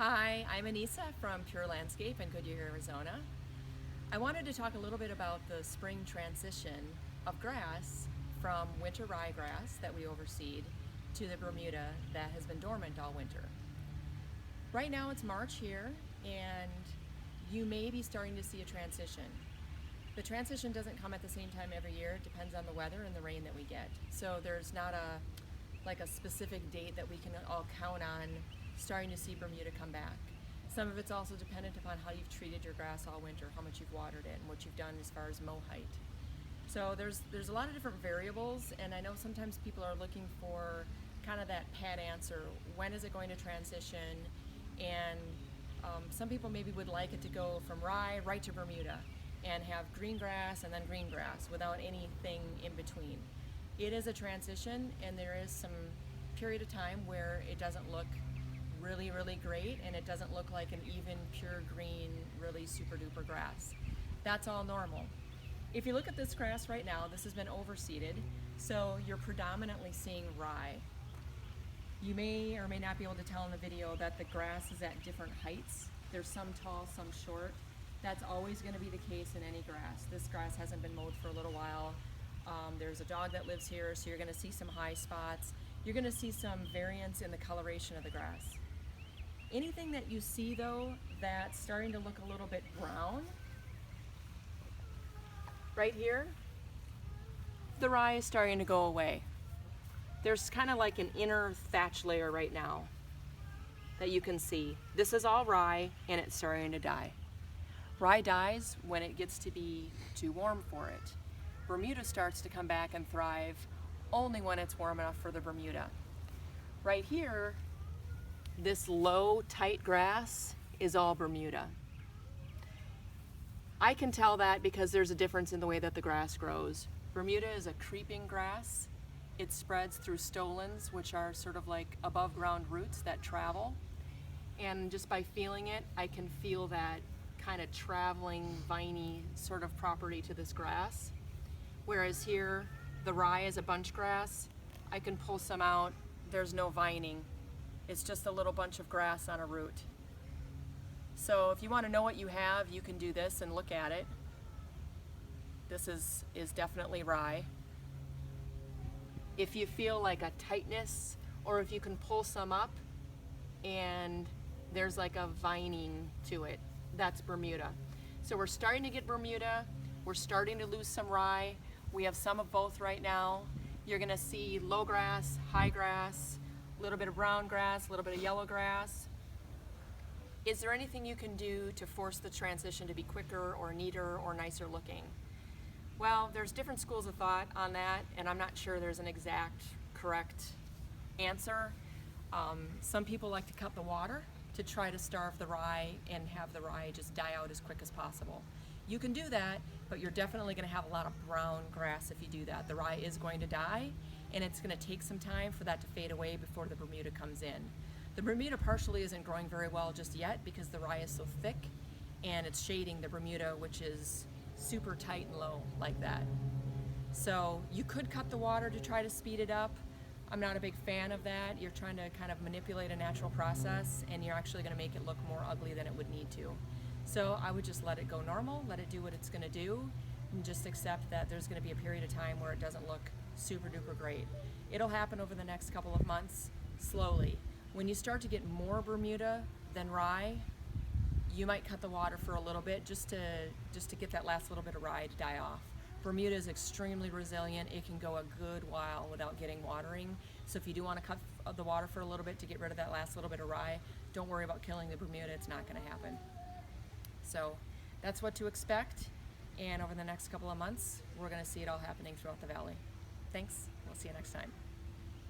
Hi, I'm Anissa from Pure Landscape in Goodyear, Arizona. I wanted to talk a little bit about the spring transition of grass from winter ryegrass that we overseed to the Bermuda that has been dormant all winter. Right now it's March here and you may be starting to see a transition. The transition doesn't come at the same time every year. It depends on the weather and the rain that we get. So there's not a specific date that we can all count on starting to see Bermuda come back. Some of it's also dependent upon how you've treated your grass all winter, how much you've watered it, and what you've done as far as mow height. So there's a lot of different variables, and I know sometimes people are looking for kind of that pat answer. When is it going to transition? And some people maybe would like it to go from rye right to Bermuda and have green grass and then green grass without anything in between. It is a transition, and there is some period of time where it doesn't look really great and it doesn't look like an even pure green, really super duper grass. That's all normal. If you look at this grass right now, this has been overseeded, so you're predominantly seeing rye. You may or may not be able to tell in the video that the grass is at different heights. There's some tall, some short. That's always going to be the case in any grass. This grass hasn't been mowed for a little while. There's a dog that lives here, so you're going to see some high spots. You're going to see some variance in the coloration of the grass. Anything that you see though that's starting to look a little bit brown, right here, the rye is starting to go away. There's kind of like an inner thatch layer right now that you can see. This is all rye and it's starting to die. Rye dies when it gets to be too warm for it. Bermuda starts to come back and thrive only when it's warm enough for the Bermuda. Right here, this low, tight grass is all Bermuda. I can tell that because there's a difference in the way that the grass grows. Bermuda is a creeping grass. It spreads through stolons, which are sort of like above ground roots that travel. And just by feeling it, I can feel that kind of traveling, viney sort of property to this grass. Whereas here, the rye is a bunch grass. I can pull some out. There's no vining. It's just a little bunch of grass on a root. So if you want to know what you have, you can do this and look at it. This is definitely rye. If you feel like a tightness, or if you can pull some up and there's like a vining to it, that's Bermuda. So we're starting to get Bermuda. We're starting to lose some rye. We have some of both right now. You're gonna see low grass, high grass, a little bit of brown grass, a little bit of yellow grass. Is there anything you can do to force the transition to be quicker or neater or nicer looking? Well, there's different schools of thought on that, and I'm not sure there's an exact correct answer. Some people like to cut the water to try to starve the rye and have the rye just die out as quick as possible. You can do that, but you're definitely going to have a lot of brown grass if you do that. The rye is going to die, and it's going to take some time for that to fade away before the Bermuda comes in. The Bermuda partially isn't growing very well just yet because the rye is so thick, and it's shading the Bermuda, which is super tight and low like that. So you could cut the water to try to speed it up. I'm not a big fan of that. You're trying to kind of manipulate a natural process, and you're actually going to make it look more ugly than it would need to. So I would just let it go normal, let it do what it's going to do, and just accept that there's going to be a period of time where it doesn't look super duper great. It'll happen over the next couple of months, slowly. When you start to get more Bermuda than rye, you might cut the water for a little bit just to get that last little bit of rye to die off. Bermuda is extremely resilient. It can go a good while without getting watering. So if you do want to cut the water for a little bit to get rid of that last little bit of rye, don't worry about killing the Bermuda. It's not going to happen. So that's what to expect. And over the next couple of months, we're going to see it all happening throughout the valley. Thanks. We'll see you next time.